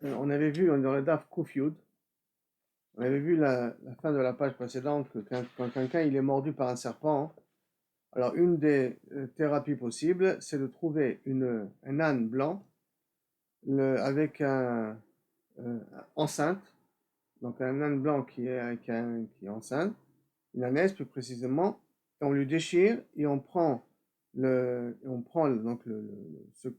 On avait vu dans le DAF Kufyud, on avait vu la fin de la page précédente que quand quelqu'un il est mordu par un serpent, alors une des thérapies possibles, c'est de trouver un âne blanc avec enceinte, donc un âne blanc qui est enceinte, une ânesse plus précisément, et on lui déchire et on prend donc ce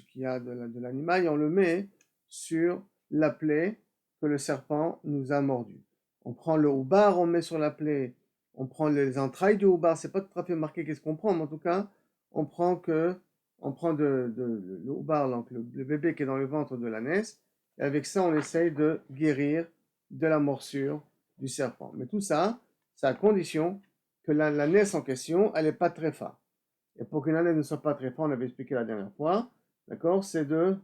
qu'il y a de l'animal et on le met sur la plaie que le serpent nous a mordu. On prend le houbar, on met sur la plaie, on prend les entrailles du houbar, c'est pas tout à fait marqué qu'est-ce qu'on prend, mais en tout cas, on prend que on prend le houbar, donc le bébé qui est dans le ventre de l'ânesse, et avec ça, on essaye de guérir de la morsure du serpent. Mais tout ça, c'est à condition que la naisse en question, elle n'est pas très tréfa. Et pour qu'une naisse ne soit pas très tréfa, on avait expliqué la dernière fois, d'accord, de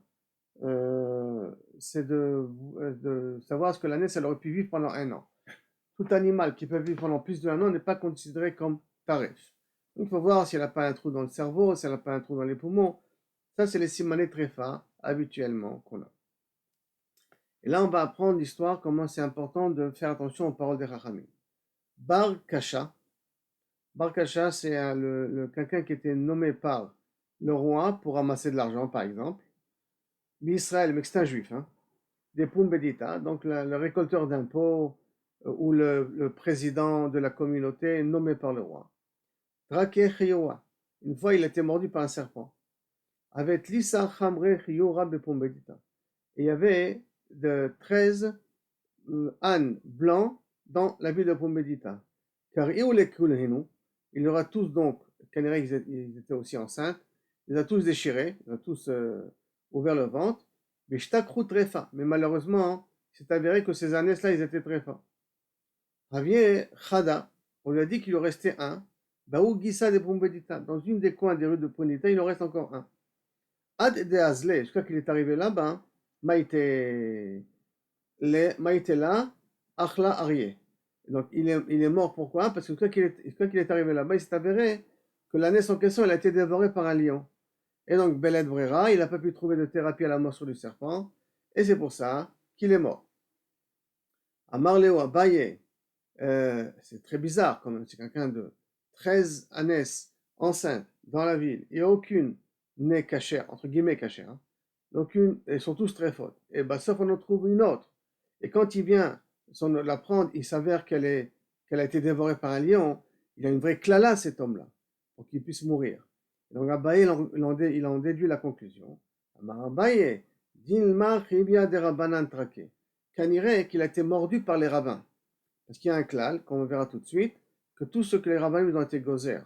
savoir ce que la naisse, elle aurait pu vivre pendant un an. Tout animal qui peut vivre pendant plus d'un an n'est pas considéré comme tarif. Donc il faut voir si elle n'a pas un trou dans le cerveau, si elle n'a pas un trou dans les poumons. Ça, c'est les simanés tréfa, habituellement, qu'on a. Et là, on va apprendre l'histoire, comment c'est important de faire attention aux paroles des Rachamim. Bar Kasha. Bar Kasha, c'est quelqu'un qui était nommé par le roi pour ramasser de l'argent, par exemple. Mais Israël, mais c'est un juif, hein. Des Pumbedita, donc le récolteur d'impôts ou le président de la communauté nommé par le roi. Drake Chioa. Une fois, il a été mordu par un serpent. Avec Lisa Chamre Chiora Bepumbedita. Et il y avait 13 ânes blancs dans la ville de Pumbedita. Car il y aura tous donc, Canary, ils étaient aussi enceintes, ils les a tous déchirés, ils ont tous ouvert le ventre, mais mais malheureusement, c'est avéré que ces ânesses-là, ils étaient très forts. Ravier Khada, on lui a dit qu'il en restait un, Baou Gissa de Pumbedita, dans une des coins des rues de Pumbedita, il en reste encore un. Ad de Azle, jusqu'à qu'il est arrivé là-bas, Maïté là, Achla Arié. Donc il est mort pourquoi? Parce que quand il est arrivé là-bas, il s'est avéré que l'ânesse en question elle a été dévorée par un lion. Et donc Beled Brera, il n'a pas pu trouver de thérapie à la morsure du serpent, et c'est pour ça qu'il est mort. Amarleo Abaye, c'est très bizarre quand même, c'est quelqu'un de 13 ânesses enceintes dans la ville, et aucune n'est cachère, entre guillemets cachère, hein. Aucune, elles sont tous très fautes. Et bah, sauf on en trouve une autre. Et quand il vient la prendre, il s'avère qu'elle a été dévorée par un lion. Il a une vraie clala, cet homme-là, pour qu'il puisse mourir. Et donc Abaye, il en déduit la conclusion. Abaye, Dilma Chibia de Rabbanan Traké. Qu'anirait qu'il a été mordu par les rabbins. Parce qu'il y a un klal, qu'on verra tout de suite, que tout ce que les rabbins ont été gozer,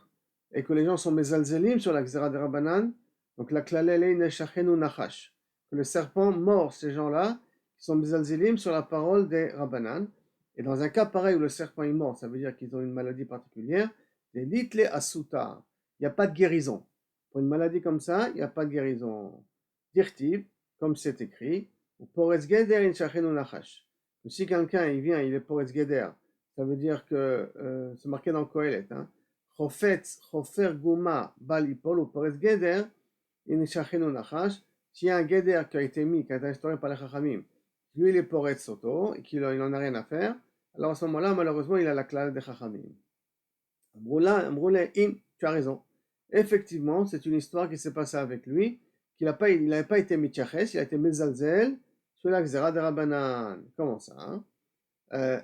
et que les gens sont mezalzelim sur la xéra de Rabbanan, donc la klalele neshachenu nachash, que le serpent mord ces gens-là, qui sont mezalzelim sur la parole des Rabbanan, et dans un cas pareil où le serpent est mort, ça veut dire qu'ils ont une maladie particulière, des litle asutar, il n'y a pas de guérison. Pour une maladie comme ça, il n'y a pas de guérison. Dirtiv, comme c'est écrit, ou poretz geder in shachenu nachash. Si quelqu'un il vient, il est Poretz Geder, ça veut dire que c'est marqué dans Kohelet, hein. Chofetz, Chofer Guma, Balipol ou Poretz Geder, Inishachenu Nachash. S'il y a un Geder qui a été mis, qui a été instauré par les Chachamim, lui il est Poretz Soto et qu'il n'en a rien à faire, alors à ce moment-là, malheureusement, il a la classe des Chachamim. Amroule, tu as raison. Effectivement, c'est une histoire qui s'est passée avec lui, qu'il n'avait pas été Mitchaches, il a été Mezalzel, sur la Xera de Rabbanan. Comment ça, hein?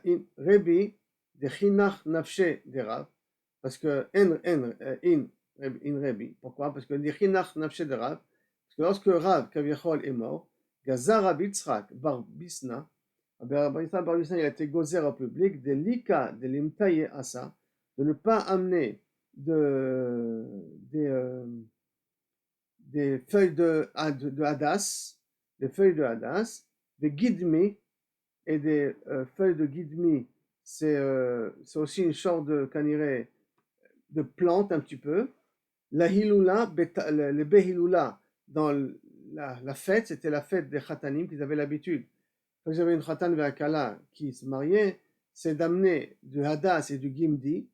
In Rebi de Chinach Nafshe de Rab, parce que in Rebi, pourquoi? Parce que de Chinach Nafshe de Rab, parce que lorsque Rab Kaviachol est mort, Gazar Rabbi Tzrak Bar Bisna, Bar Bisna il a été gozer au public de l'ika de l'imtaye asa, de ne pas amener de, des, euh, des feuilles de hadas, des feuilles de hadas, des guidmi, et des feuilles de guidmi, c'est aussi une sorte de caniré de plante un petit peu. La hiloula, le behiloula, dans la fête, c'était la fête des khatanim qu'ils avaient l'habitude. Quand ils avaient une khatan et un kala qui se mariaient, c'est d'amener du hadas et du gimdi,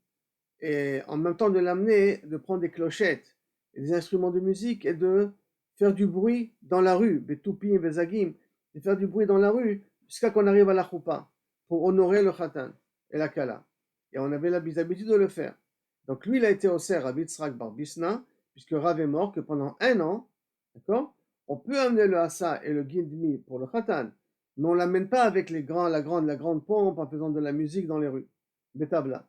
et en même temps de l'amener, de prendre des clochettes et des instruments de musique et de faire du bruit dans la rue, betupim, bezagim, de faire du bruit dans la rue jusqu'à qu'on arrive à la choupa pour honorer le khatan et la kala. Et on avait l'habitude de le faire. Donc lui, il a été au cerf à Yitzhak Bar Bisna, puisque Rav est mort, que pendant 1 an, d'accord, on peut amener le hassa et le guidmi pour le khatan, mais on ne l'amène pas avec la grande pompe en faisant de la musique dans les rues. Betabla.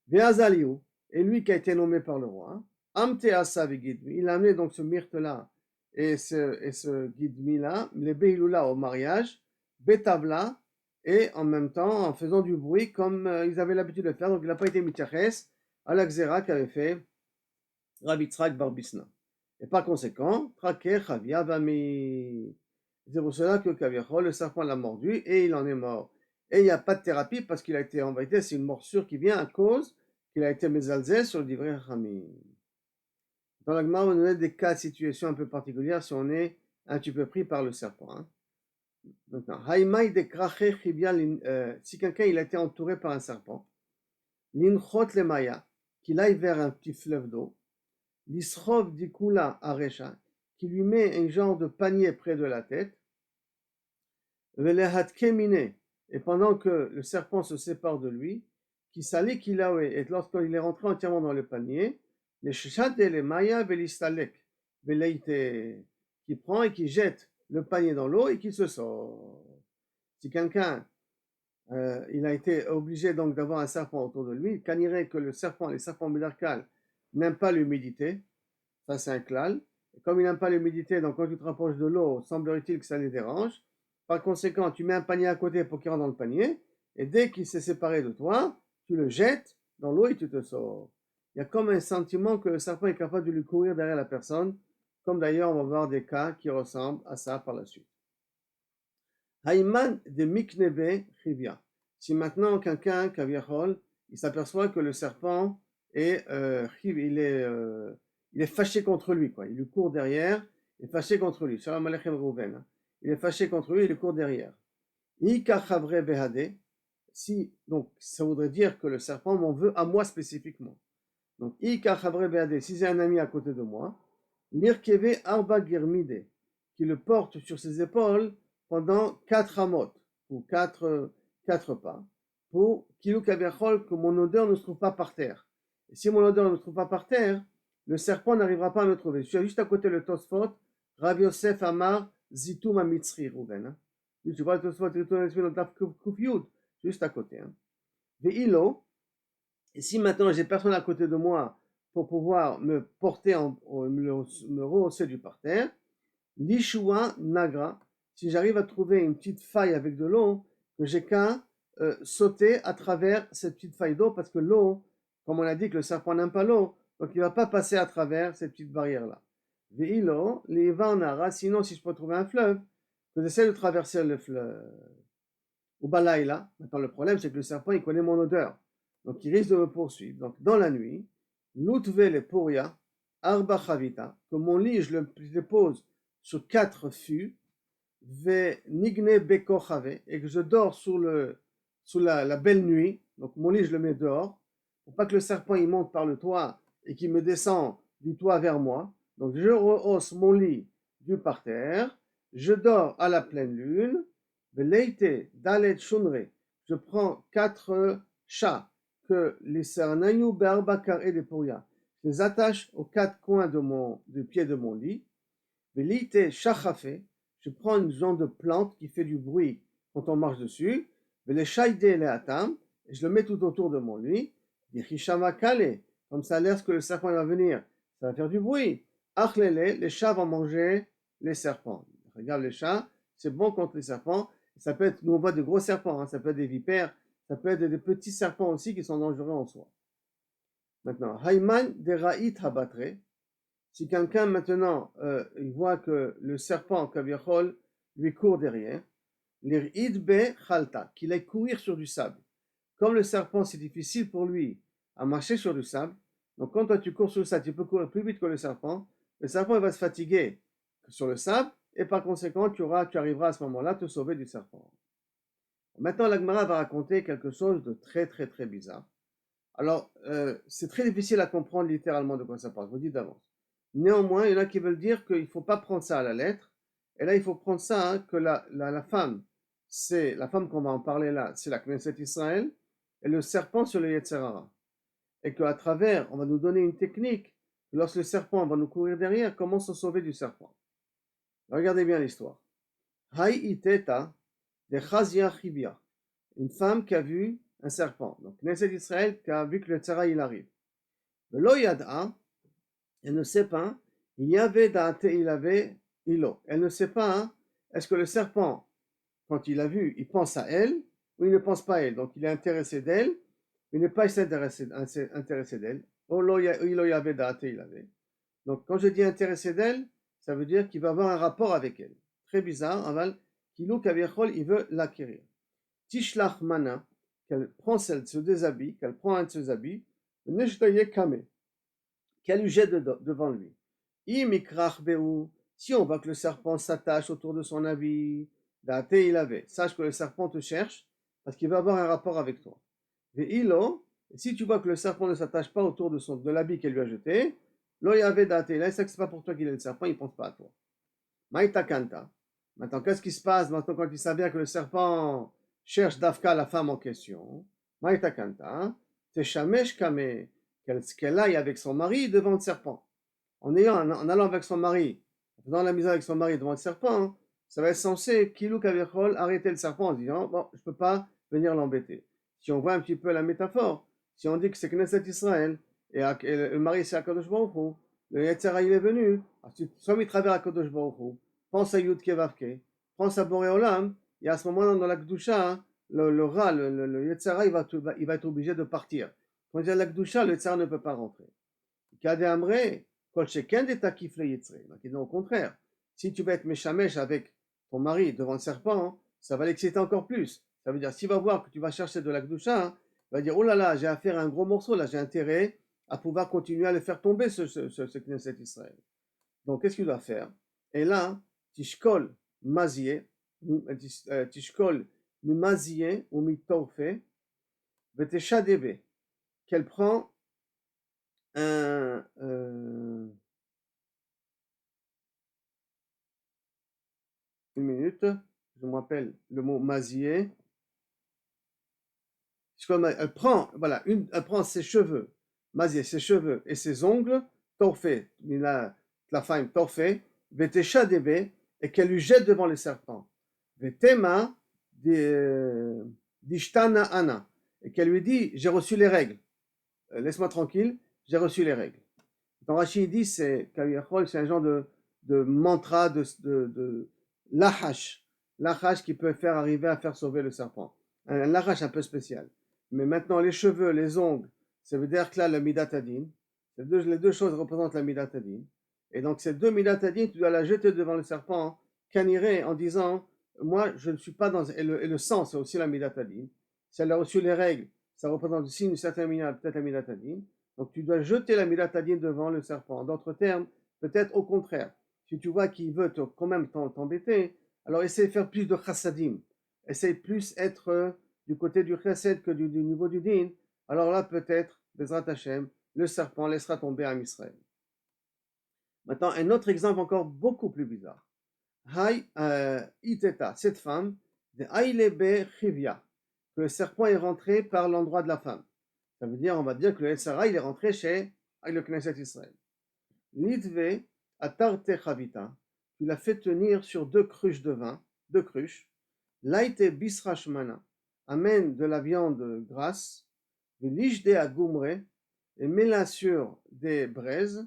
Veazaliou, et lui qui a été nommé par le roi, Amte hassa vegidmi, il a amené donc ce myrte-là et ce guidmi-là, les beilula au mariage, Betabla, et en même temps en faisant du bruit comme ils avaient l'habitude de faire. Donc il n'a pas été mityaches à la xéra qu'avait fait Rabbi Yitzhak Bar Bisna. Et par conséquent, Traké Chavia Vami. C'est pour cela que Kaviachol, le serpent l'a mordu et il en est mort. Et il n'y a pas de thérapie parce qu'il a été en vérité, c'est une morsure qui vient à cause qu'il a été mésalzé sur le divrei Chami. Dans la Gemara, on a des cas de situation un peu particulières si on est un petit peu pris par le serpent. Hein. Maintenant, si quelqu'un il a été entouré par un serpent, l'inchot le maya, qu'il aille vers un petit fleuve d'eau, l'isrov dikula aresha, qui lui met un genre de panier près de la tête, et pendant que le serpent se sépare de lui, qui sali kilawe, et lorsqu'il est rentré entièrement dans le panier, les shade le maya velistalek, veleite, qui prend et qui jette le panier dans l'eau et qui se sort. Si quelqu'un il a été obligé donc d'avoir un serpent autour de lui, il cannerait que les serpents médarkal n'aiment pas l'humidité, ça c'est un klal, et comme ils n'aiment pas l'humidité, donc quand tu te rapproches de l'eau, semblerait-il que ça les dérange, par conséquent tu mets un panier à côté pour qu'il rentre dans le panier, et dès qu'il s'est séparé de toi, tu le jettes dans l'eau et tu te sors. Il y a comme un sentiment que le serpent est capable de lui courir derrière la personne, comme d'ailleurs on va voir des cas qui ressemblent à ça par la suite. Haïman de Miknebe Chivia. Si maintenant quelqu'un, Kaviachol, il s'aperçoit que le serpent est, il est fâché contre lui, quoi. Il lui court derrière, il est fâché contre lui. Shalom Alechem Rouven. Il est fâché contre lui, il lui court derrière. Ika Chavre Behade. Si, donc, ça voudrait dire que le serpent m'en veut à moi spécifiquement. Donc, Ika Chavre Behade, si j'ai un ami à côté de moi, Lirkeve Arba Girmide, qui le porte sur ses épaules pendant 4 amot, ou 4 pas, pour Kilou Kaviachol, que mon odeur ne se trouve pas par terre. Et si mon odeur ne se trouve pas par terre, le serpent n'arrivera pas à me trouver. Je suis juste à côté le Tosfot, Rav Yosef Amar Zitum Amitzri Rouven. Hein. Tu vois le Tosfot, juste à côté. Hein. Ve'ilo, et si maintenant j'ai personne à côté de moi pour pouvoir me porter, me rehausser du parterre, l'Ishua Nagra, si j'arrive à trouver une petite faille avec de l'eau, que j'ai qu'à sauter à travers cette petite faille d'eau, parce que l'eau, comme on a dit que le serpent n'aime pas l'eau, donc il ne va pas passer à travers cette petite barrière-là. Ve'ilo, l'Eva Nara, sinon si je peux trouver un fleuve, que j'essaie de traverser le fleuve. Ou Balaïla, maintenant le problème c'est que le serpent il connaît mon odeur, donc il risque de me poursuivre. Donc dans la nuit, l'Utve le Pouria, Arba Chavita, que mon lit je le dépose sur 4 fûts, nigne beko chave, et que je dors sous la belle nuit, donc mon lit je le mets dehors, pour pas que le serpent il monte par le toit et qu'il me descend du toit vers moi. Donc je rehausse mon lit du parterre, je dors à la pleine lune, veleite dalet shunre, je prends 4 chats que les sernayu berbakar et des pouria, je les attache aux 4 coins du pied de mon lit, veleite shachafe, je prends une genre de plante qui fait du bruit quand on marche dessus, les shaide les atam, et je le mets tout autour de mon lit, comme ça a l'air que le serpent va venir, ça va faire du bruit. Achlele, les chats vont manger les serpents. Regarde les chats, c'est bon contre les serpents. Ça peut être, nous on voit de gros serpents, hein, ça peut être des vipères, ça peut être des petits serpents aussi qui sont dangereux en soi. Maintenant, Hayman de Ra'it Habatre, si quelqu'un maintenant il voit que le serpent Kaviachol lui court derrière, l'ir'idbe chalta, qu'il aille courir sur du sable. Comme le serpent c'est difficile pour lui à marcher sur du sable, donc quand toi tu cours sur le sable, tu peux courir plus vite que le serpent il va se fatiguer sur le sable et par conséquent tu arriveras à ce moment-là à te sauver du serpent. Maintenant la Gemara va raconter quelque chose de très très très bizarre. Alors c'est très difficile à comprendre littéralement de quoi ça parle, je vous dis d'avance. Néanmoins, il y en a qui veulent dire qu'il ne faut pas prendre ça à la lettre, Et là, il faut prendre ça, hein, que la femme, c'est la femme qu'on va en parler là, c'est la Knesset Israël, et le serpent sur le Yetzer Hara. Et qu'à travers, on va nous donner une technique, lorsque le serpent va nous courir derrière, comment se sauver du serpent. Regardez bien l'histoire. Haï iteta de Chazia Chibia, une femme qui a vu un serpent. Donc, Knesset Israël qui a vu que le Tzara il arrive. Le Lo Yad'a, elle ne sait pas, il y avait Da'ate, il avait Ilo. Elle ne sait pas, hein, est-ce que le serpent, quand il a vu, il pense à elle ou il ne pense pas à elle. Donc, il est intéressé d'elle, il n'est pas intéressé d'elle. Ilo y avait Da'ate, il avait. Donc, quand je dis intéressé d'elle, ça veut dire qu'il va avoir un rapport avec elle. Très bizarre, aval, Kilou Kaviachol, il veut l'acquérir. Tishlach Mana, qu'elle prend celle, se déshabille, qu'elle prend un de ses habits, Neshtaye Kame, qu'elle lui jette devant lui. Imikrach Be'u, si on voit que le serpent s'attache autour de son habit, Date il avait, sache que le serpent te cherche parce qu'il va avoir un rapport avec toi. Ve'ilo, si tu vois que le serpent ne s'attache pas autour de l'habit qu'elle lui a jeté, Lo yave date, là, c'est pas pour toi qu'il est le serpent, il ne pense pas à toi. Maïta kanta. Maintenant, qu'est-ce qui se passe maintenant quand il s'avère que le serpent cherche Dafka, la femme en question? Maïta kanta. Teshamesh kame. Qu'elle aille avec son mari devant le serpent. En allant avec son mari, en faisant la mise avec son mari devant le serpent, ça va être censé, Kilou Kavechol, arrêter le serpent en disant, bon, je ne peux pas venir l'embêter. Si on voit un petit peu la métaphore, si on dit que c'est Knesset Israël, et le mari c'est Akadosh Baruch Hu, le Yetzera il est venu, soit il travers Akadosh Baruch Hu, pense à Yud Kevavke, pense à Boré Olam, et à ce moment-là dans la Kedusha, le rat, le Yetzera, il va être obligé de partir. Quand il y a la Kedusha, le Yetzera ne peut pas rentrer. Kade Amre, Kol Sheken de Takif le Yitzre. Donc il dit au contraire, si tu vas être méchamesh avec ton mari devant le serpent, ça va l'exciter encore plus. Ça veut dire, s'il va voir que tu vas chercher de la Kedusha, il va dire, oh là là, j'ai affaire à un gros morceau, là j'ai intérêt à pouvoir continuer à le faire tomber, ce Knesset Israël. Donc, qu'est-ce qu'il doit faire? Et là, Tishkol Mazie, Tishkol Mazie ou Mitorfe, Veteshadebe, qu'elle prend une minute, je me rappelle le mot Mazie. Elle prend, voilà, elle prend ses cheveux, Mazie, ses cheveux et ses ongles, Torfe, la femme Torfe, Veteshadebe, et qu'elle lui jette devant les serpents. Vetema d'Ishtana Ana, et qu'elle lui dit, j'ai reçu les règles, laisse-moi tranquille, j'ai reçu les règles. Quand Rashi dit, c'est un genre de mantra, de lahash qui peut arriver à faire sauver le serpent. Un lahash un peu spécial. Mais maintenant, les cheveux, les ongles, ça veut dire que là, le midatadin, les deux choses représentent la midatadin. Et donc, ces deux midatadin, tu dois la jeter devant le serpent, caniré, en disant, moi, je ne suis pas dans... Et le sang, c'est aussi la midatadin. Si elle a reçu les règles, ça représente aussi une certaine minute, peut-être la midatadin. Donc tu dois jeter la midatadine devant le serpent. En d'autres termes, peut-être au contraire. Si tu vois qu'il veut quand même t'embêter, alors essaie de faire plus de chassadim. Essaie plus être du côté du chassid que du niveau du din. Alors là, peut-être, Bezrat Hashem, le serpent laissera tomber un Israël. Maintenant, un autre exemple encore beaucoup plus bizarre. Hay Iteta, cette femme, de Ailebe Chivia, que le serpent est rentré par l'endroit de la femme. Ça veut dire, on va dire que le Yetzara, il est rentré chez le Knesset Israël. L'itve atarte chavita, il a fait tenir sur deux cruches de vin, deux cruches. Laite bisrashmana, amène de la viande grasse. L'ishde agumre, et mets-la sur des braises.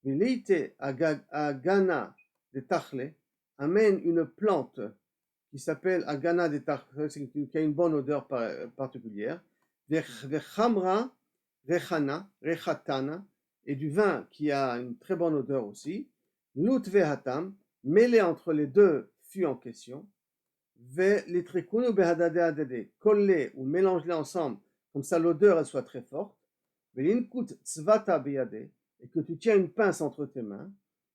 L'ite agana de tachle, amène une plante qui s'appelle agana de tachle, qui a une bonne odeur particulière. Vechamra rechana, rechatana, et du vin qui a une très bonne odeur aussi. Lut vehatam, mêlé entre les deux fûts en question. Ve litrikunu behadade adade, colle-les ou mélange-les ensemble, comme ça l'odeur elle soit très forte. Ve linkut tzvata beyade, et que tu tiens une pince entre tes mains.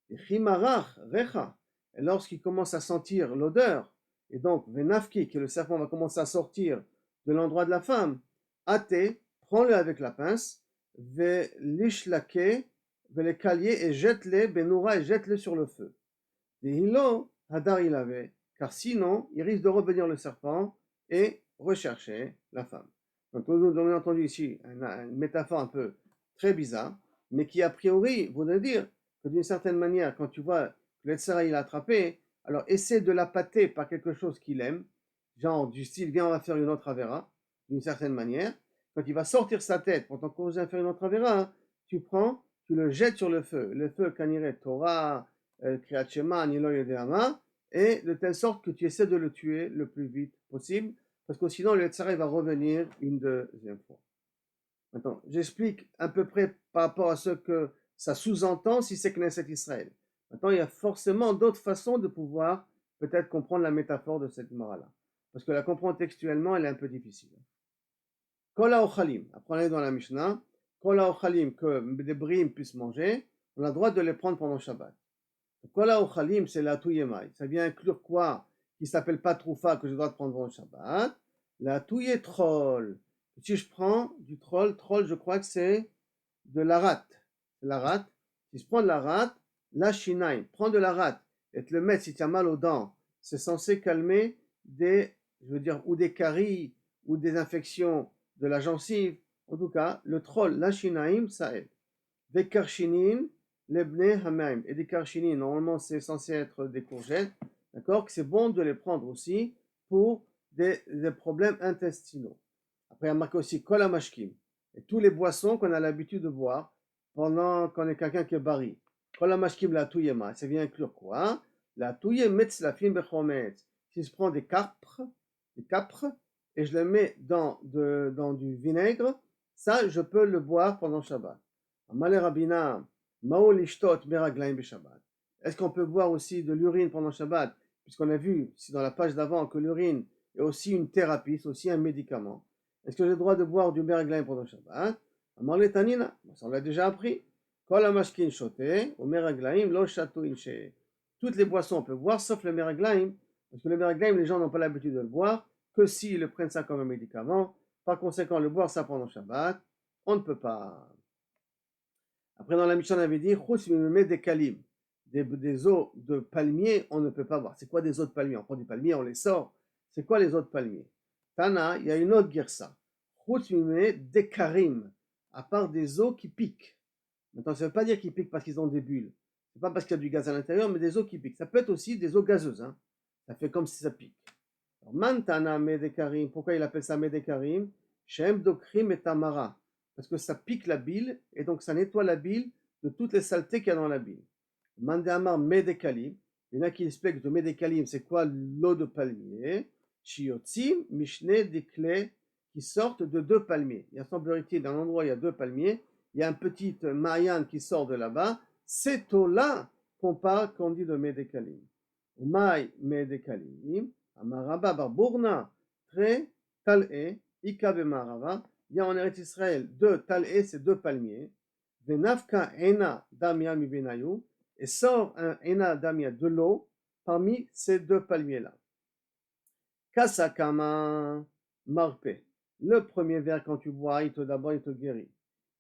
Et chimarach recha, et lorsqu'il commence à sentir l'odeur, et donc venafki, que le serpent va commencer à sortir de l'endroit de la femme, Athé, prends-le avec la pince, ve lishlake, ve les calier et jette-les, benoura et jette-le sur le feu. Et hilo, Hadar il avait, car sinon, il risque de revenir le serpent et rechercher la femme. Donc, nous avons entendu ici une métaphore un peu très bizarre, mais qui a priori voudrait dire que d'une certaine manière, quand tu vois que l'Etzera il a attrapé, alors essaie de l'appâter par quelque chose qu'il aime, genre du style, viens, on va faire une autre Avera, d'une certaine manière. Quand il va sortir sa tête pour t'encourager à faire une autre Avera, hein, tu le jettes sur le feu Kanire Torah, Kriyat Shema, Nilo Yedehama, et de telle sorte que tu essaies de le tuer le plus vite possible, parce que sinon le Yetzirah va revenir une deuxième fois. Maintenant, j'explique à peu près par rapport à ce que ça sous-entend si c'est Knesset Israël. Maintenant, il y a forcément d'autres façons de pouvoir peut-être comprendre la métaphore de cette Gemara-là. Parce que la comprendre textuellement, elle est un peu difficile. Kol ha'ochalim, après on est dans la Mishnah, Kol ha'ochalim, que des brihim puissent manger, on a le droit de les prendre pendant Shabbat. Kol ha'ochalim, c'est la touyemai. Ça vient inclure quoi? Qui s'appelle pas troufa, que je dois prendre pendant Shabbat. La touye troll. Si je prends du troll, je crois que c'est de la rate. La rate. Si je prends de la rate, la shinaim, prends de la rate et te le mettre si tu as mal aux dents, c'est censé calmer ou des caries ou des infections de la gencive. En tout cas, le troll, la shinaim, ça aide. Des karchinin, lebne hamaim. Et des karchinin, normalement, c'est censé être des courgettes. D'accord? Que c'est bon de les prendre aussi pour des problèmes intestinaux. Après, il y a marqué aussi kol hamashkim. Et tous les boissons qu'on a l'habitude de boire pendant qu'on est quelqu'un qui est bari. Kol hamashkim la touyema. Ça vient inclure quoi? La touye metzlafim bechometz. Si je prends des capres, et je les mets dans du vinaigre, ça, je peux le boire pendant Shabbat. Amalé Rabina, mao lishtot meraglaim beshabbat. Est-ce qu'on peut boire aussi de l'urine pendant Shabbat? Puisqu'on a vu ici dans la page d'avant que l'urine est aussi une thérapie, c'est aussi un médicament. Est-ce que j'ai le droit de boire du meraglaim pendant Shabbat? Amalé tanina, ça on l'a déjà appris. Kol hamashkin shote, ou meraglaim lo shatu inche. Toutes les boissons on peut boire, sauf le meraglaim, parce que le meraglaim, les gens n'ont pas l'habitude de le boire, que s'ils le prennent ça comme un médicament. Par conséquent, le boire ça pendant Shabbat, on ne peut pas. Après, dans la Mishnah, on avait dit, des kalim, des os de palmier, on ne peut pas boire. C'est quoi des os de palmier? On prend du palmier, on les sort. C'est quoi les os de palmier? Tana, il y a une autre girsa. Des karim, à part des os qui piquent. Maintenant, ça ne veut pas dire qu'ils piquent parce qu'ils ont des bulles. C'est pas parce qu'il y a du gaz à l'intérieur, mais des os qui piquent. Ça peut être aussi des eaux gazeuses. Hein. Ça fait comme si ça pique. Mantana medekarim, pourquoi il appelle ça medekarim? Shem dokrim et tamara, parce que ça pique la bile et donc ça nettoie la bile de toutes les saletés qu'il y a dans la bile. Mandamar medekalim, il y en a qui expliquent de medekalim, c'est quoi l'eau de palmier? Chiotzim, mishne des clés qui sortent de deux palmiers. Il y a semblerait-il dans l'endroit où il y a deux palmiers, il y a un petit Marianne qui sort de là-bas. Cette eau-là qu'on dit de medekalim. Umay medekalim. Amaraba barbourna, très tal'e, ika bemarava. Il y a en Eretz Israël deux tal'e, c'est deux palmiers. Venafka ena damia mi benayu, et sort un ena damia de l'eau parmi ces deux palmiers-là. Kasakama marpe. Le premier verre, quand tu bois, d'abord il te guérit.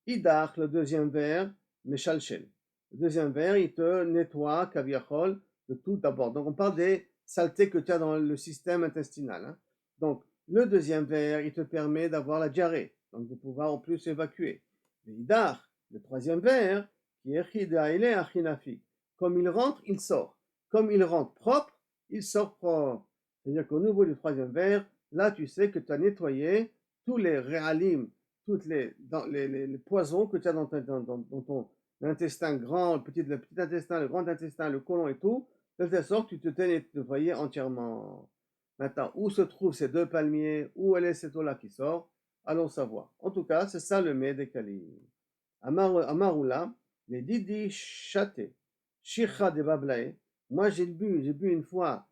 Idach, le deuxième verre, meshalchel. Le deuxième verre, il te nettoie, kaviachol, de tout d'abord. Donc on parle des saletés que tu as dans le système intestinal. Hein. Donc le deuxième verre, il te permet d'avoir la diarrhée, donc de pouvoir en plus évacuer. Idach, le troisième verre, qui est comme il rentre, il sort. Comme il rentre propre, il sort propre. C'est-à-dire qu'au niveau du troisième verre, là tu sais que tu as nettoyé tous les réalim, les poisons que tu as dans ton l'intestin grand, le petit intestin, le grand intestin, le côlon et tout, de telle sorte que tu te t'es nettoyé entièrement. Maintenant, où se trouvent ces deux palmiers, où est cette eau-là qui sort, allons savoir. En tout cas, c'est ça le mets des Kali. Amaroula, les Didi Chate, Shircha de Bablae. Moi, j'ai bu une fois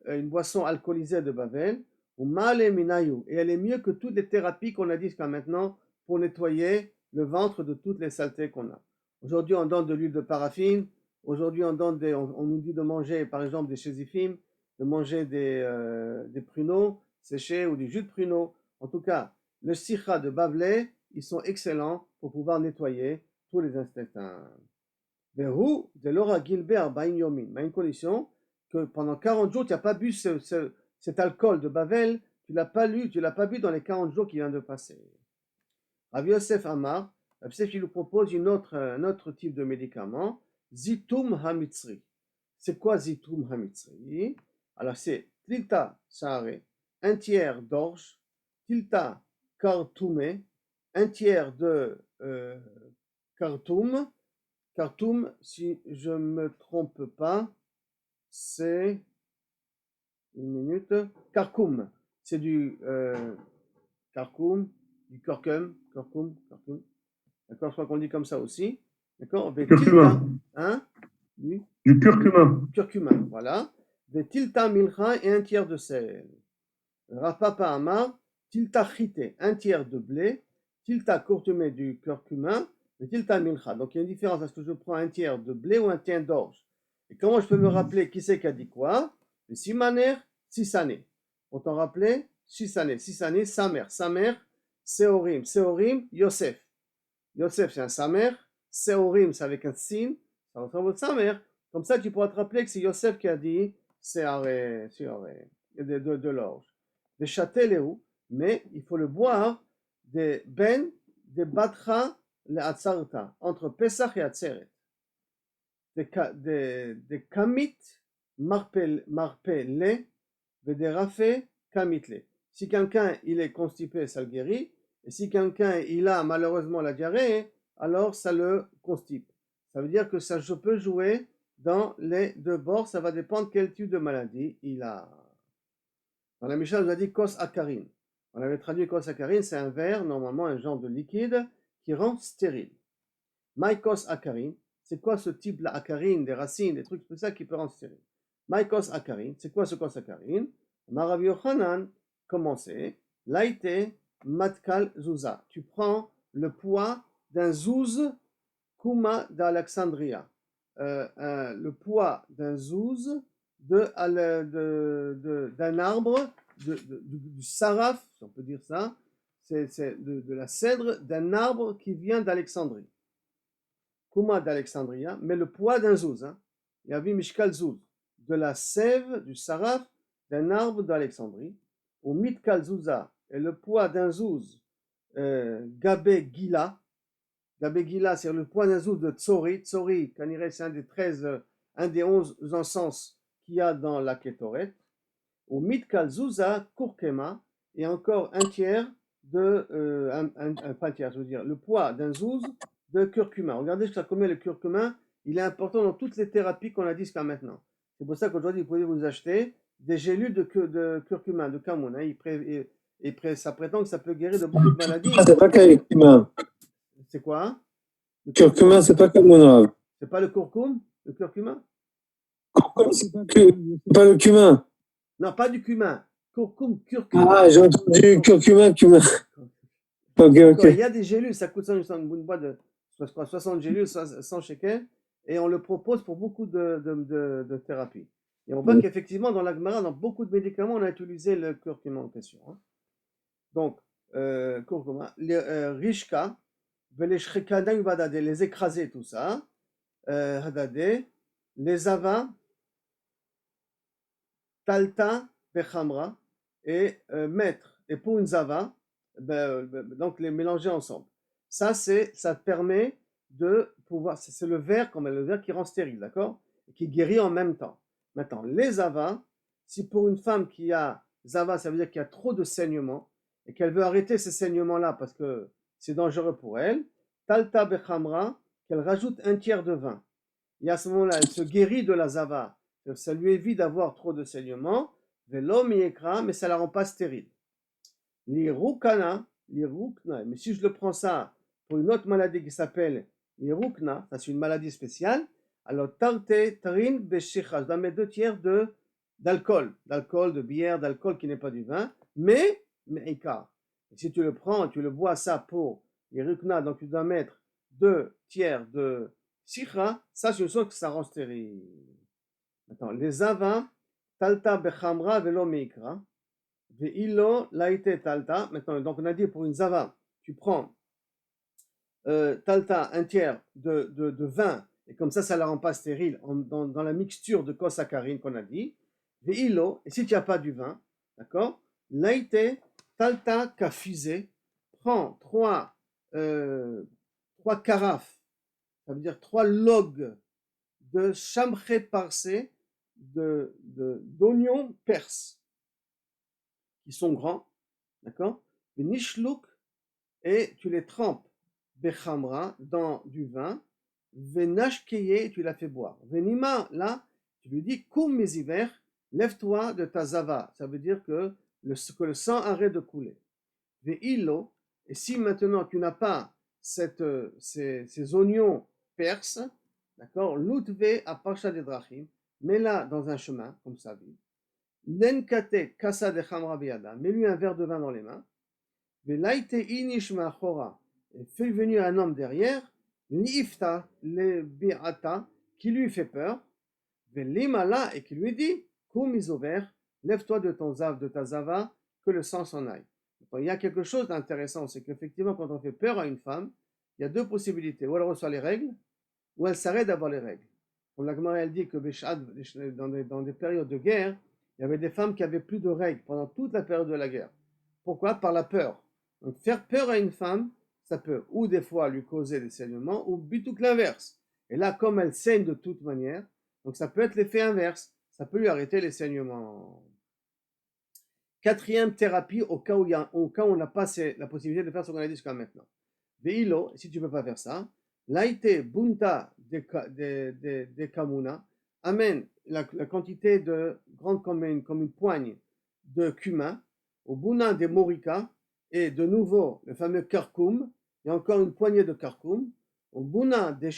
une boisson alcoolisée de Babel, ou Male Minayu, et elle est mieux que toutes les thérapies qu'on a dit jusqu'à maintenant pour nettoyer le ventre de toutes les saletés qu'on a. Aujourd'hui, on donne de l'huile de paraffine. Aujourd'hui, on nous dit de manger, par exemple, des chésifim, de manger des pruneaux séchés ou du jus de pruneaux. En tout cas, le sikha de Bavlé, ils sont excellents pour pouvoir nettoyer tous les intestins. Verou de Laura Gilbert Bain Yomin. Mais une condition, que pendant 40 jours, tu n'as pas bu cet alcool de Bavel, tu l'as pas bu dans les 40 jours qui viennent de passer. Rabbi Yosef Amar, Rabbi Yosef, il nous propose un autre type de médicament, Zitum Hamitzri. C'est quoi Zitum Hamitzri? Alors c'est Tilta Sahare, un tiers d'orge, Tilta Kartoumé, un tiers de Khartoum. Khartoum, si je ne me trompe pas, c'est une minute. Karkoum, c'est du Karkoum, du curcum. D'accord, je crois qu'on dit comme ça aussi. D'accord, Curcuma. Hein? Du curcuma. Curcuma, voilà. Tilta milcha et un tiers de sel. Rapapa amar, tilta chité, un tiers de blé. Tilta courtemé du curcuma. Et tilta milcha. Donc il y a une différence. Est-ce que je prends un tiers de blé ou un tiers d'orge? Et comment je peux me rappeler qui c'est qui a dit quoi? Le simaner, 6 années. Pour t'en rappeler, 6 années. 6 années, sa mère, Seorim, Yosef. Yosef, c'est un samer. Seorim, c'est avec un sin. Ça ressemble au samer. Comme ça, tu pourras te rappeler que c'est Yosef qui a dit c'est de l'orge. De châteléou, mais il faut le boire des batra le atzarta, entre Pesach et Atzeret. Des kamit marpele, des rafé kamitle. Si quelqu'un il est constipé, ça le guérit. Et si quelqu'un il a malheureusement la diarrhée, alors ça le constipe. Ça veut dire que ça je peux jouer dans les deux bords, ça va dépendre quel type de maladie il a. Dans la Mishnah, on nous a dit kos akarin. On avait traduit kos akarin, c'est un verre, normalement un genre de liquide, qui rend stérile. Maïkos akarin, c'est quoi ce type-là, acarine, des racines, des trucs comme ça qui peut rendre stérile. Maïkos akarin, c'est quoi ce kos akarin? Marav Yochanan, comment c'est? Laïté matkal zouza. Tu prends le poids d'un zouz kuma d'Alexandria. Le poids d'un zouz d'un arbre, du saraf, si on peut dire ça, c'est de la cèdre d'un arbre qui vient d'Alexandrie. Kuma d'Alexandria, mais le poids d'un zouz. Hein. Il y avait Mishkal zouz, de la sève, du saraf, d'un arbre d'Alexandrie. Ou Mitkal zouza, et le poids d'un zouz, Gabé Gila. Gabé Gila, c'est le poids d'un zouz de Tsori. Tsori, c'est un des 11 encens qu'il y a dans la Kétoret. Ou Mitkal zouza Kurkema, et encore un tiers pas un tiers, je veux dire, le poids d'un zouz de curcuma. Regardez jusqu'à combien le curcuma, il est important dans toutes les thérapies qu'on a dit jusqu'à maintenant. C'est pour ça qu'aujourd'hui, vous pouvez vous acheter des gélules de curcuma, de camoun. Hein. Ça prétend que ça peut guérir de beaucoup de maladies. C'est pas curcuma. C'est quoi? Le curcuma, c'est pas camoun. C'est pas le curcuma? Le curcuma? Curcuma, c'est pas le cumin. Non, pas du cumin. Curcuma. Ah, j'ai entendu curcuma. Ok. Il y a des gélules, ça coûte une boîte de 60 gélules, 100 shekels, et on le propose pour beaucoup de thérapies. Et on voit qu'effectivement, dans la Gemara, dans beaucoup de médicaments, on a utilisé le curcuma en question. Hein. Donc, curcuma, rishka, les écraser, tout ça, hadade, les avas, talta, bechamra, et mettre, et pour une zava, donc les mélanger ensemble. Ça permet de pouvoir, c'est le verre qui rend stérile, d'accord? Qui guérit en même temps. Maintenant, les avas, si pour une femme qui a zava, ça veut dire qu'il y a trop de saignements et qu'elle veut arrêter ces saignements-là parce que c'est dangereux pour elle, talta bechamra, qu'elle rajoute un tiers de vin. Et à ce moment-là, elle se guérit de la zava. Ça lui évite d'avoir trop de saignements. Velo miekra, mais ça ne la rend pas stérile. L'irukna, mais si je le prends ça pour une autre maladie qui s'appelle l'irukna, ça c'est une maladie spéciale, alors tarte tarin beshicha, je dois mettre 2 tiers d'alcool, de bière, d'alcool qui n'est pas du vin, mais écart. Et si tu le prends, tu le bois ça pour l'irukna, donc tu dois mettre 2 tiers de shicha, ça c'est une chose que ça rend stérile. Attends, les avins, talta bechamra velo meikra. Ve'ilo laïté talta. Maintenant, donc on a dit pour une zava, tu prends talta, un tiers de vin et comme ça ne la rend pas stérile dans la mixture de kosakarine qu'on a dit. Ve'ilo, et si tu n'as pas du vin, d'accord, laïté, talta, kafusé, prends trois carafes, ça veut dire 3 logs de chamré parsé, d'oignons perses, qui sont grands, d'accord, nishlouk, et tu les trempes, bechamra, dans du vin, venashkeye, tu la fais boire. Venima, là, tu lui dis, koum mes hivers, lève-toi de ta zava, ça veut dire que le sang arrête de couler. Ve'ilo, et si maintenant tu n'as pas ces oignons perses, d'accord, l'utve à pacha de drachim, mets-la dans un chemin, comme ça dit. Lenkate kasa de chamra beyada, mets-lui un verre de vin dans les mains. Ve'laite inish ma'achora, et fais venir un homme derrière, l'ifta le bi'ata, qui lui fait peur, ve'limala, et qui lui dit, koum isover, lève-toi de ta zava, que le sang s'en aille. Il y a quelque chose d'intéressant, c'est qu'effectivement, quand on fait peur à une femme, il y a 2 possibilités. Ou elle reçoit les règles, ou elle s'arrête d'avoir les règles. Comme la Gemara elle dit que dans des périodes de guerre, il y avait des femmes qui avaient plus de règles pendant toute la période de la guerre. Pourquoi? Par la peur. Donc faire peur à une femme, ça peut ou des fois lui causer des saignements, ou tout l'inverse. Et là, comme elle saigne de toute manière, donc ça peut être l'effet inverse. Ça peut lui arrêter les saignements. 4e thérapie au cas où on n'a pas la possibilité de faire ce qu'on a dit jusqu'à maintenant. Veilo, si tu ne peux pas faire ça, laïté bunta de kamuna, amène la quantité de grande comme une poigne de cumin, au buna de morika, et de nouveau le fameux karkoum, et encore une poignée de karkoum, au buna de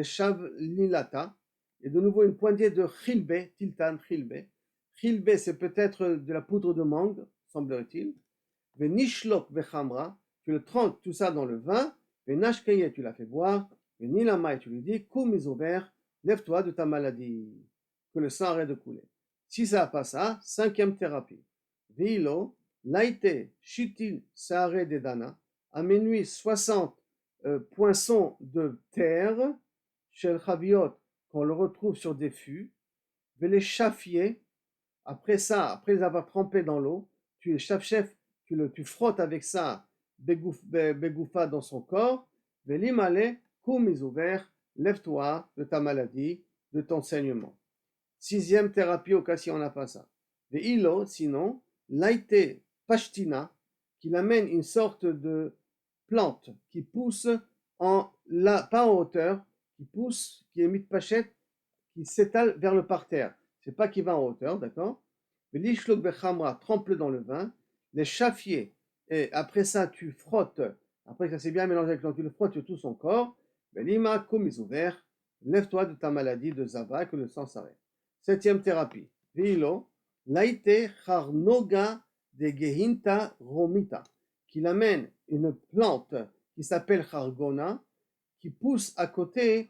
shavlilata, et de nouveau une poignée de chilbe, tiltan chilbe. Chilbe, c'est peut-être de la poudre de mangue, semblerait-il. Venishlok vechamra, tu le trempes tout ça dans le vin. Venashkeye, tu l'as fait boire. Venilama, tu lui dis, koum isover, lève-toi de ta maladie, que le sang arrête de couler. Si ça n'a pas ça, 5e thérapie. Veilo, laïté, shitin, saare de dana, amène-lui 60 poinçons de terre, shel chaviot, qu'on le retrouve sur des fûts. Les chafier. Après ça, après les avoir trempés dans l'eau, tu frottes avec ça Begoufa dans son corps, Velimale, koum ouvert, lève-toi de ta maladie, de ton saignement. 6e thérapie au cas si on n'a pas ça. Veilo, sinon, laïté pashtina, qu'il amène une sorte de plante qui pousse pas en hauteur, qui est mitpachet, qui s'étale vers le parterre. C'est pas qui va en hauteur, d'accord? L'ishlok bechamra, trempe-le dans le vin, les chafier, et après ça tu frottes, après que ça s'est bien mélangé avec l'eau, tu le frottes sur tout son corps, lima koum ouvert, lève-toi de ta maladie de zava, que le sang s'arrête. 7e thérapie, veilo, laïté charnoga de gehinta romita, qu'il amène une plante qui s'appelle chargona, qui pousse à côté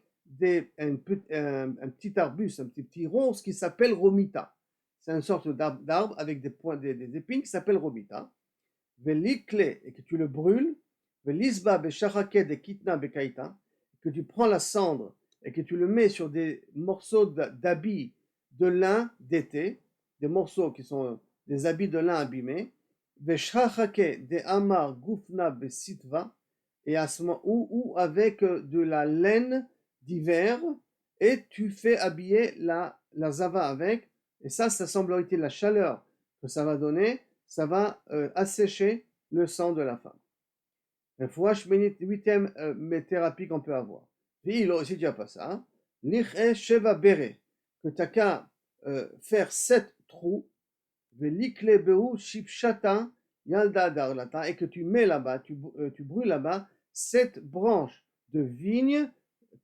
un petit arbuste, un petit ronce qui s'appelle romita. C'est une sorte d'arbre avec des épines qui s'appelle romita. Velikle, et que tu le brûles. Velisba beshachake de kitna bekaita, que tu prends la cendre et que tu le mets sur des morceaux d'habits de lin d'été, des morceaux qui sont des habits de lin abîmés. Veshachake de amar gufna besitva, et à ce moment ou avec de la laine d'hiver, et tu fais habiller la zava avec, et ça semblerait-il la chaleur que ça va donner, ça va assécher le sang de la femme. Il faut 8e thérapie qu'on peut avoir. Si tu n'as pas ça, l'ir'e sheva bere, que tu n'as qu'à faire 7 trous, velikle behu shipshata yalda darlata, et que tu mets là-bas, tu brûles là-bas 7 branches de vignes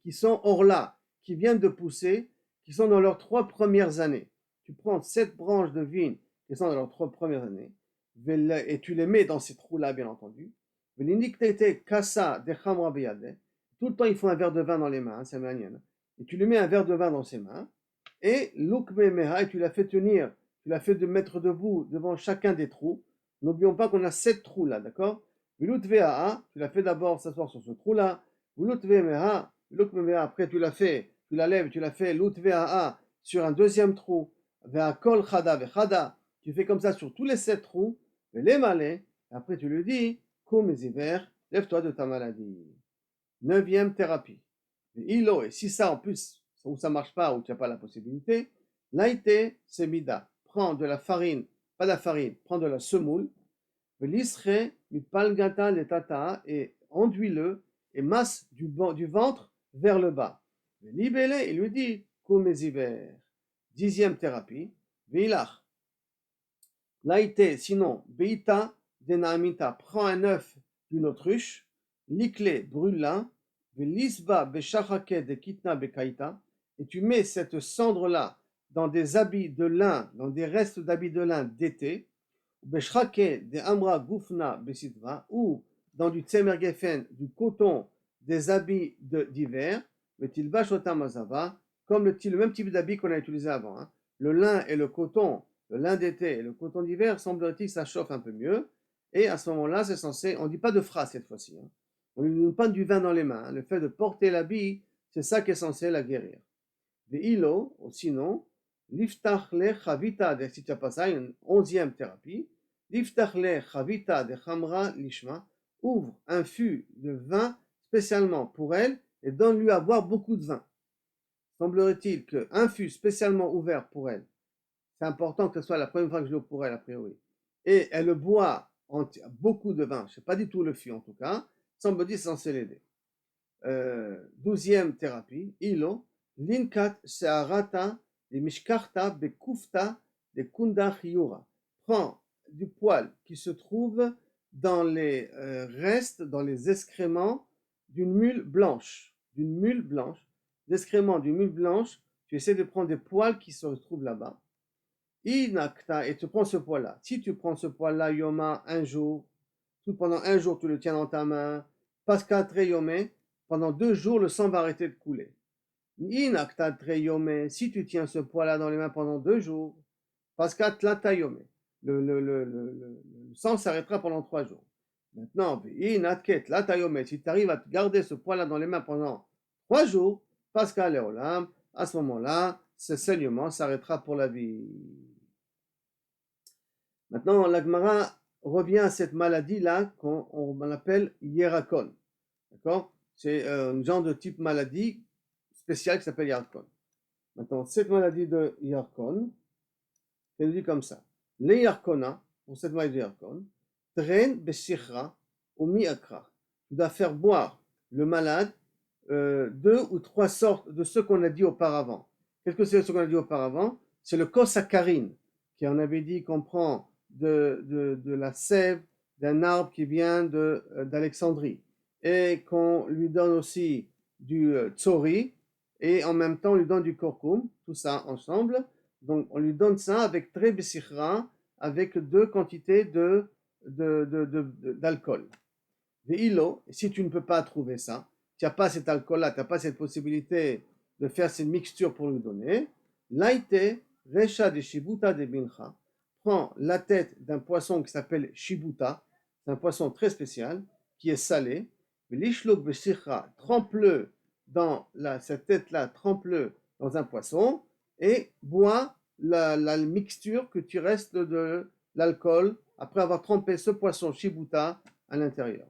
qui sont orla, qui viennent de pousser, qui sont dans leurs 3 premières années. Tu prends 7 branches de vignes qui sont dans leurs 3 premières années, et tu les mets dans ces trous-là, bien entendu. Tout le temps, il faut un verre de vin dans les mains, c'est manienne. Et tu lui mets un verre de vin dans ses mains, et l'ukme meha, et tu l'as fait tenir, tu l'as fait de mettre debout devant chacun des trous. N'oublions pas qu'on a 7 trous là, d'accord? Tu l'as fait d'abord s'asseoir sur ce trou-là. Après, tu l'as fait, tu la lèves, tu l'as fait, l'out VAA sur un deuxième trou, VA kol chada vechada, tu fais comme ça sur tous les 7 trous, les malais, après tu lui dis, koum hivers, lève-toi de ta maladie. 9e thérapie. Et si ça en plus, ou ça marche pas, ou tu n'as pas la possibilité, laïté semida, prends de la farine, pas de la farine, prends de la semoule, l'isre mipalgata le tata, et enduis-le, et masse du ventre vers le bas. Libellé, il lui dit, koumesiver. 10e thérapie, veilach. Laïté, sinon, beita denamita, prends un œuf d'une autruche, l'iclé, brûle-la, velisba beshachake de kitna bekaita, et tu mets cette cendre-là dans des habits de lin, dans des restes d'habits de lin d'été, beshrake de amra gufna besidva, ou dans du tsemer gefen, du coton, des habits d'hiver, metilba shotam azava, comme le même type d'habit qu'on a utilisé avant. Hein. Le lin et le coton, le lin d'été et le coton d'hiver, semblerait-il, ça chauffe un peu mieux. Et à ce moment-là, c'est censé, on ne dit pas de phrase cette fois-ci. Hein. On ne lui donne pas du vin dans les mains. Hein. Le fait de porter l'habit, c'est ça qui est censé la guérir. Ve'ilo, ou sinon, liftach le chavita, si tu n'as pas ça, une 11e thérapie. Liftach le chavita de chamra lishma, ouvre un fût de vin spécialement pour elle et donne-lui à boire beaucoup de vin. Semblerait-il qu'un fût spécialement ouvert pour elle, c'est important que ce soit la première fois que je l'ouvre pour elle, a priori, et elle boit beaucoup de vin, je ne sais pas du tout le fût en tout cas, semble-t-il censé l'aider. 12e thérapie, ilo, linkat se'arata de mishkarta bekufta de kunda chiyura. Prends du poil qui se trouve dans les restes, dans les excréments d'une mule blanche. L'excrément d'une mule blanche, tu essaies de prendre des poils qui se trouvent là-bas. Inakta, et tu prends ce poil-là. Si tu prends ce poil-là, yoma, un jour, pendant un jour, tu le tiens dans ta main, pasca treyome, pendant 2 jours, le sang va arrêter de couler. Inakta treyome, si tu tiens ce poil-là dans les mains pendant 2 jours, pasca tlatayome, le sang s'arrêtera pendant 3 jours. Maintenant, inatket tlatayome, si tu arrives à garder ce poil-là dans les mains pendant 3 jours, pasca leolam, à ce moment-là, ce saignement s'arrêtera pour la vie. Maintenant, la Gemara revient à cette maladie-là qu'on appelle Yerakon. D'accord? C'est un genre de type maladie spéciale qui s'appelle Yerakon. Maintenant, cette maladie de Yerakon, elle dit comme ça. Les Yerakona, pour cette maladie de Yerakon, traîne besichra ou miakra. Tu dois faire boire le malade 2 ou 3 sortes de ce qu'on a dit auparavant. Qu'est-ce que c'est ce qu'on a dit auparavant? C'est le kosakarine, qui on avait dit qu'on prend de la sève d'un arbre qui vient d'Alexandrie, et qu'on lui donne aussi du tsori, et en même temps on lui donne du kurkum, tout ça ensemble. Donc on lui donne ça avec très besichra, avec 2 quantités d'alcool. Ve'ilo, si tu ne peux pas trouver ça, tu n'as pas cet alcool-là, tu n'as pas cette possibilité de faire cette mixture pour lui donner, laïté, recha de shibuta de bincha, prends la tête d'un poisson qui s'appelle shibuta, c'est un poisson très spécial, qui est salé, l'ishlok besichra, trempe-le dans cette tête-là, trempe-le dans un poisson, et bois la mixture que tu restes de l'alcool après avoir trempé ce poisson shibuta à l'intérieur.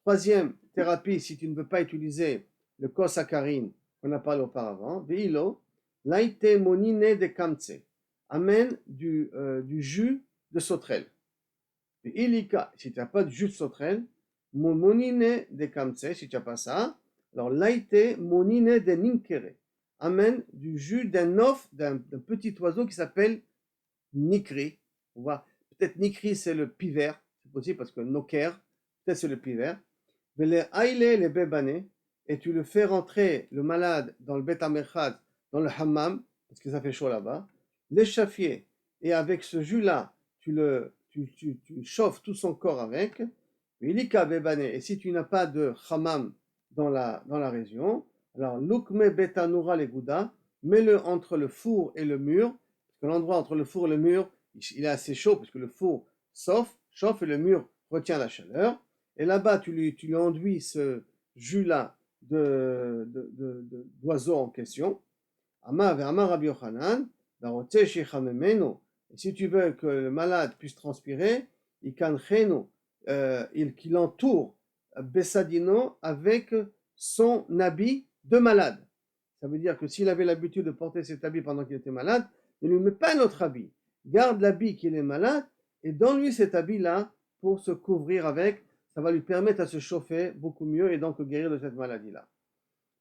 3e thérapie, si tu ne veux pas utiliser le kosakarine qu'on a parlé auparavant, veilo, laïté monine de kamtse, amène du jus de sauterelle. Ilika, si tu n'as pas de jus de sauterelle, monine de kamtse, si tu n'as pas ça, alors laïté monine de ninkere, amène du jus d'un petit oiseau qui s'appelle nikri. On voit, peut-être nikri c'est le pivert, c'est possible parce que noker, peut-être c'est le pivert. Les bébané, et tu le fais rentrer le malade dans le bet amerchad, dans le hammam, parce que ça fait chaud là-bas, l'échaffier, et avec ce jus-là, tu chauffes tout son corps avec, et si tu n'as pas de hammam dans la région, alors lukme betanura legouda, mets-le entre le four et le mur, parce que l'endroit entre le four et le mur, il est assez chaud, parce que le four chauffe et le mur retient la chaleur. Et là-bas, tu lui enduis ce jus-là d'oiseaux en question. Amar Rabbi Yochanan, et si tu veux que le malade puisse transpirer, qu'il entoure Bessadino avec son habit de malade. Ça veut dire que s'il avait l'habitude de porter cet habit pendant qu'il était malade, ne lui met pas un autre habit. Garde l'habit qu'il est malade et donne-lui cet habit-là pour se couvrir avec. Ça va lui permettre à se chauffer beaucoup mieux et donc guérir de cette maladie-là.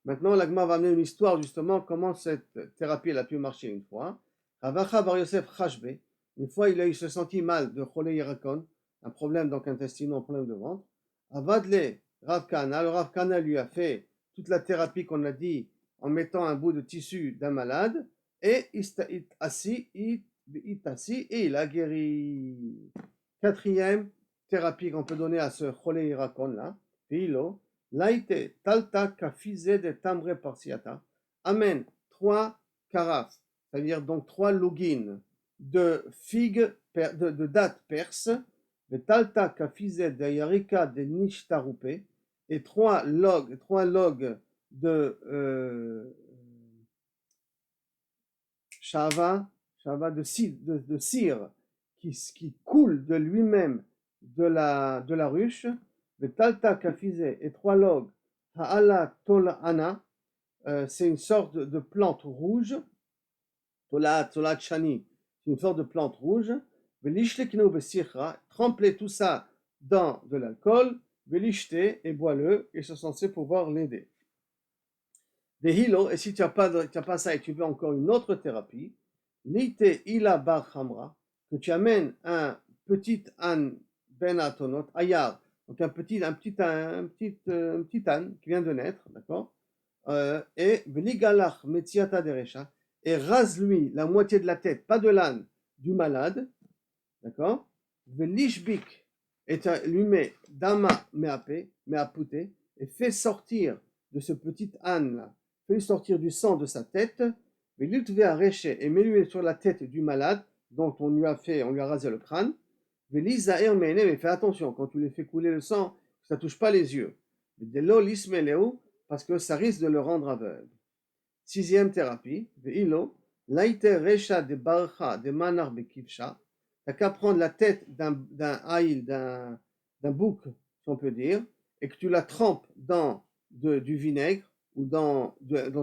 Maintenant, l'Agma va amener une histoire justement comment cette thérapie elle a pu marcher une fois. Ravacha Bar Yosef Chashbe, une fois il se sentit mal de Cholé Yirakon, un problème donc intestinal, un problème de ventre. Avadle Rav Kana, le Rav Kana lui a fait toute la thérapie qu'on a dit en mettant un bout de tissu d'un malade et il assis et il a guéri. Quatrième thérapie qu'on peut donner à ce Cholé Yirakon là, Pilo. Laïte, talta, kafizé de tamre parsiata. Amène 3 carafes, c'est-à-dire donc 3 lugines de figues, de dattes perses, de talta, kafizé de yarika de nishtarupe, et 3 logs de shava de cire qui coule de lui-même de la ruche. Le talta kafizé et 3 logs, ha'ala tol'ana, c'est une sorte de plante rouge, tolat chani, c'est une sorte de plante rouge, velishtekinu besichra, tremper tout ça dans de l'alcool, velishte et bois-le, et c'est censé pouvoir l'aider. Des hilo, et si tu n'as pas ça et tu veux encore une autre thérapie, lite ila bar chamra, que tu amènes un petit âne ben atonot, ayar, donc un petit âne qui vient de naître, d'accord, et veligalach metziata derecha, et rase-lui la moitié de la tête, pas de l'âne, du malade, d'accord, velishbik, et lui met dama meapute, et fait sortir de ce petit âne là, fait sortir du sang de sa tête, velutve areche, et mets-lui sur la tête du malade dont on lui a rasé le crâne, velizaer menem, et fais attention quand tu lui fais couler le sang, ça touche pas les yeux, delo lismeleu, parce que ça risque de le rendre aveugle. Sixième thérapie, veilo, laite recha de barcha de manar bekivsha, t'as qu'à prendre la tête d'un haïl, d'un bouc, si on peut dire, et que tu la trempes dans du vinaigre ou dans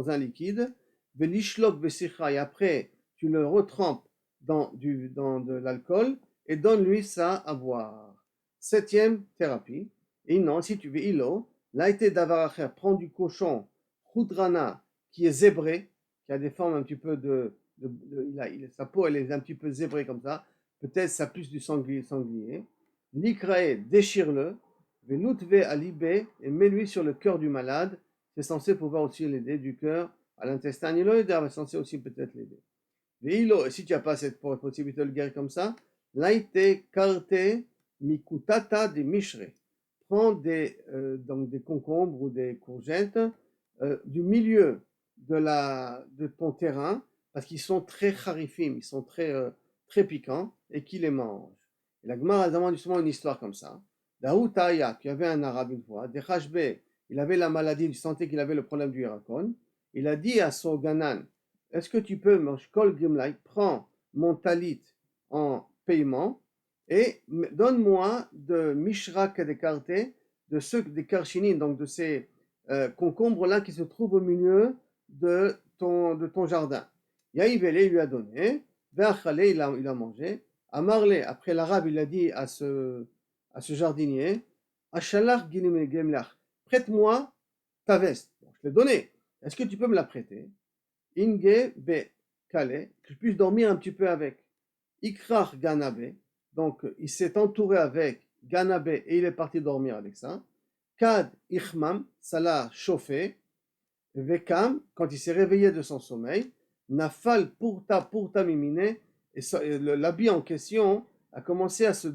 un liquide, velishlok besicha, et après tu le retrempes dans de l'alcool et donne-lui ça à boire. Septième thérapie, et non, si tu veux ilo, laite davaracher, prends du cochon, chudrana, qui est zébré, qui a des formes un petit peu sa peau elle est un petit peu zébrée comme ça, peut-être ça plus du sanglier. Likrae, déchire-le, velutve alibé, et mets-lui sur le cœur du malade, c'est censé pouvoir aussi l'aider du cœur à l'intestin, il est censé aussi peut-être l'aider. Veilo, et si tu n'as pas cette possibilité de le guérir comme ça, laite karte mikutata de mishre, prends donc des concombres ou des courgettes du milieu de ton terrain, parce qu'ils sont très harifim, ils sont très piquants, et qui les mange. Et la Gemara demande justement une histoire comme ça. Daoutaya, qui avait un arabe une fois, Dechashbe, il avait la maladie, il sentait qu'il avait le problème du Hirakon, il a dit à son ganan, est-ce que tu peux, Kol Gimlai, prends mon talit en paiement, et donne-moi de Mishrak des Karté, des karchinin, donc de ces concombres-là qui se trouvent au milieu de ton jardin. Yaïvele lui a donné, Ve'achale il a mangé, Amarle, après l'arabe il a dit à ce jardinier, Ashalach Gemlach, prête-moi ta veste. Bon, je l'ai donnée, est-ce que tu peux me la prêter? Inge be kale, que je puisse dormir un petit peu avec. Ikrach ganabe, donc il s'est entouré avec ganabe et il est parti dormir avec ça. Kad ichmam, ça l'a chauffé. Vekam, quand il s'est réveillé de son sommeil, nafal purta mimine, et l'habit en question a commencé à se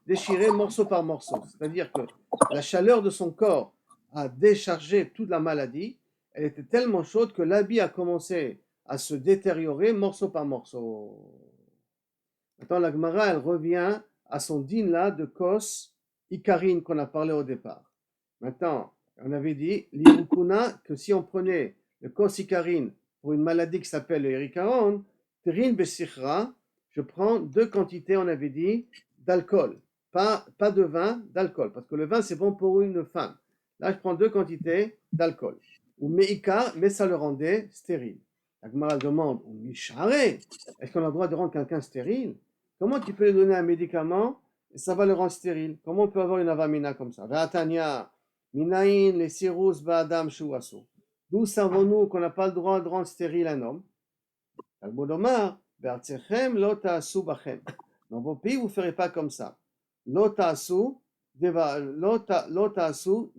déchirer morceau par morceau. C'est-à-dire que la chaleur de son corps a déchargé toute la maladie. Elle était tellement chaude que l'habit a commencé à se détériorer morceau par morceau. Maintenant, la Gemara, elle revient à son din là de Kos Ikarine qu'on a parlé au départ. Maintenant, On avait dit, l'irukuna, que si on prenait le kosikarine pour une maladie qui s'appelle le erikaron, terin besichra, je prends 2 quantités, on avait dit, d'alcool. Pas de vin, d'alcool. Parce que le vin, c'est bon pour une femme. Là, je prends 2 quantités d'alcool. Ou meika, mais ça le rendait stérile. La Gemara demande, ou mishare, est-ce qu'on a le droit de rendre quelqu'un stérile? Comment tu peux lui donner un médicament et ça va le rendre stérile? Comment on peut avoir une avamina comme ça? Ve'atania, minaïn, les sirus ba'adam shuasu. D'où savons-nous qu'on n'a pas le droit de rendre stérile un homme? Talmud Omar, be'artechem lo ta'asu bachem. Dans vos pays, vous ne ferez pas comme ça. Lo ta'asu, lo ta'asu,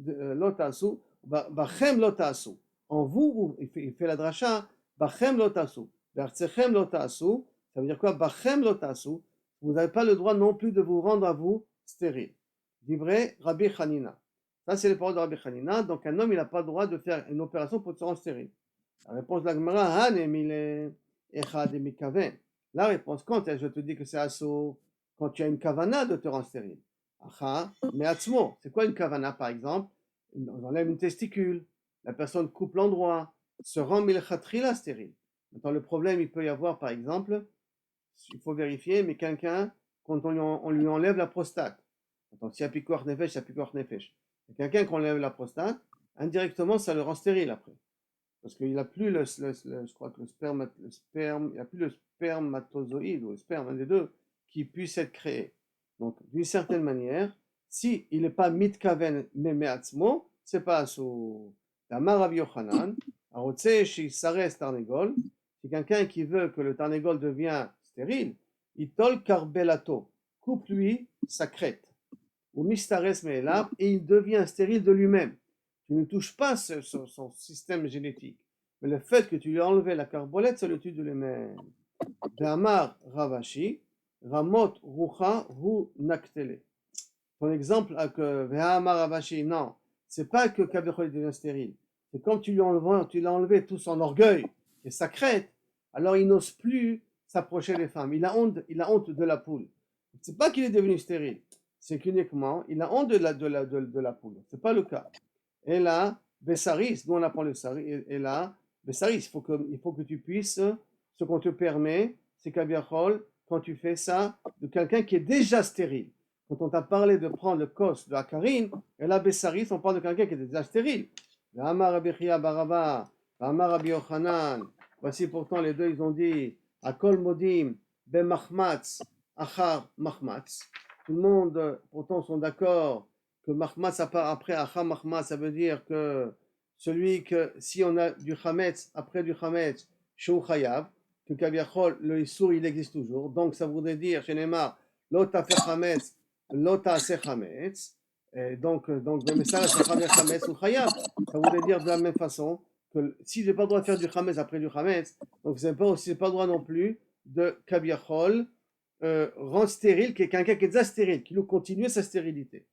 bachem lo ta'asu. En vous, il fait la dracha, bachem lo ta'asu. Be'artechem lo ta'asu, ça veut dire quoi? Bachem lo ta'asu. Vous n'avez pas le droit non plus de vous rendre à vous stérile. Divrei Rabbi Hanina. Ça, c'est les paroles de Rabbi Hanina. Donc, un homme, il n'a pas le droit de faire une opération pour se rendre stérile. La réponse de la Gemara, la réponse, quand je te dis que c'est assaut, quand tu as une kavana de te rendre stérile. Mais atzmo, c'est quoi une kavana par exemple? On enlève une testicule, la personne coupe l'endroit, se rend milchatrila stérile. Maintenant, le problème, il peut y avoir par exemple, il faut vérifier, mais quelqu'un, quand on lui enlève la prostate, donc s'il y a pikuach nefesh, il y a pikuach nefesh. Quelqu'un qu'on enlève la prostate, indirectement, ça le rend stérile après. Parce qu'il n'a plus je crois que il n'y a plus le spermatozoïde ou le sperme, un des deux, qui puisse être créé. Donc, d'une certaine manière, si il n'est pas mitkaven memeatzmo, c'est pas sous Damar Rabbi Yochanan, arotse shi sares tarnegol, c'est quelqu'un qui veut que le tarnegol devienne stérile, il tol karbelato, coupe-lui sa crête, ou mistares me'elav, et il devient stérile de lui-même. Tu ne touches pas son système génétique. Mais le fait que tu lui as enlevé la carbolette, ça le tue de lui-même. Damar Ravashi, Ramot Rucha Hu Naktele. Ton exemple que Vehamar Ravashi, non, c'est pas que Kabechol devient stérile. C'est quand tu l'as enlevé tout son orgueil et sa crête, alors il n'ose plus s'approcher des femmes. Il a honte de la poule. C'est pas qu'il est devenu stérile, c'est qu'uniquement il a honte de la poule. C'est pas le cas. Et là, Bessaris, nous on apprend le Saris, et là, Bessaris, il faut que tu puisses, ce qu'on te permet, c'est qu'Abiachol, quand tu fais ça, de quelqu'un qui est déjà stérile. Quand on t'a parlé de prendre le kos de Akarine, et là, Bessaris, on parle de quelqu'un qui est déjà stérile. Amar Rabbi Chia Baraba, Amar Rabbi Yochanan, voici pourtant les deux, ils ont dit, Akol Modim, Ben Mahmatz, Achar Mahmatz. Tout le monde, pourtant, sont d'accord que Mahmatz, après Achar Mahmatz, ça veut dire que celui que, si on a du Chametz, après du Chametz, Shou Chayav, que Kaviachol, le Issour, il existe toujours. Donc, ça voudrait dire, chez Neymar, Lota fait Chametz, Lota se Chametz. Donc, le message, c'est Chametz ou Chayav. Ça voudrait dire de la même façon que si j'ai pas le droit de faire du Chametz après du Chametz, donc c'est pas le droit non plus de Kaviachol rendre stérile quelqu'un qui est déjà stérile, qui nous continue sa stérilité.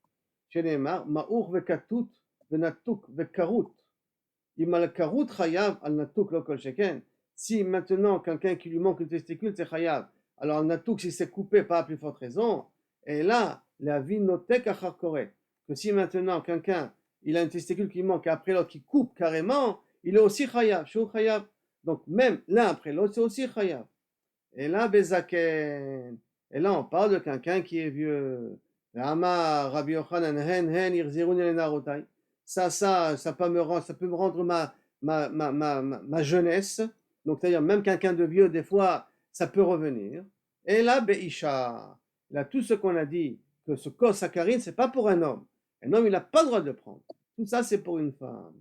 Chez Neymar, Ma'ur vekatut venatuk vekarut. Imal karut chayav al natuk lokol sheken. Si maintenant quelqu'un qui lui manque une testicule, c'est chayav. Alors al natuk, si c'est coupé, pas à plus forte raison. Et là, la vie notek achar koret. Que si maintenant quelqu'un, il a une testicule qui manque, et après l'autre qui coupe carrément, il est aussi chayav, shou chayav. Donc même l'un après l'autre, c'est aussi chayav. Et là, Bezaken. Et là, on parle de quelqu'un qui est vieux. Rabbi Yochanan, ça peut me rendre ma jeunesse. Donc, c'est-à-dire, même quelqu'un de vieux, des fois, ça peut revenir. Et là, Beisha. Là, tout ce qu'on a dit, que ce kos sakarine, c'est pas pour un homme. Un homme, il n'a pas le droit de prendre. Tout ça, c'est pour une femme.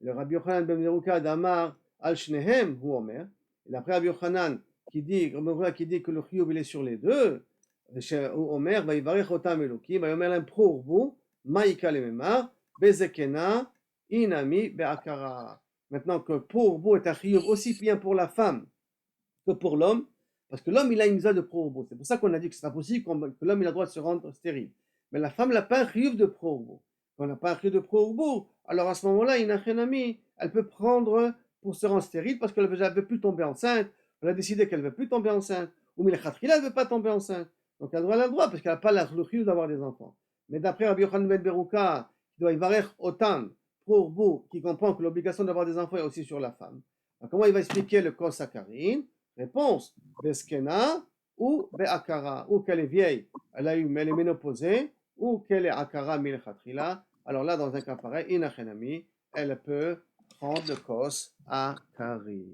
Le Rabbi Yochanan ben Meruka d'Amar al Shnehem, hu Omer. Et après Rabbi Yochanan, qui dit que le chiyuv il est sur les deux, Omer va yivarech otam elokim, va yomer lem prorvu, ma'ika lememar, bezekena, inami be'akara. Maintenant que prorvu est un chiyuv aussi bien pour la femme que pour l'homme, parce que l'homme il a une mitzvah de prorvu. C'est pour ça qu'on a dit que c'est pas possible que l'homme il a le droit de se rendre stérile. Mais la femme n'a pas un chiyuv de prorvu. Quand on n'a pas un chiyuv de prorvu, alors à ce moment-là, inachenami, elle peut prendre pour se rendre stérile parce qu'elle ne veut plus tomber enceinte. Elle a décidé qu'elle ne veut plus tomber enceinte, ou Milchatrila elle ne veut pas tomber enceinte. Donc elle a le droit, parce qu'elle n'a pas le chiyuv d'avoir des enfants. Mais d'après Rabbi Yochanan ben Beruka, qui doit yivarech otam, pour vous qui comprend que l'obligation d'avoir des enfants est aussi sur la femme. Alors, comment il va expliquer le kos sakarine? Réponse, beskena ou be'akara, ou qu'elle est vieille, elle est ménopausée, ou qu'elle est akara milchatrila. Alors là, dans un cas pareil, inachenami, elle peut prendre le kos akari.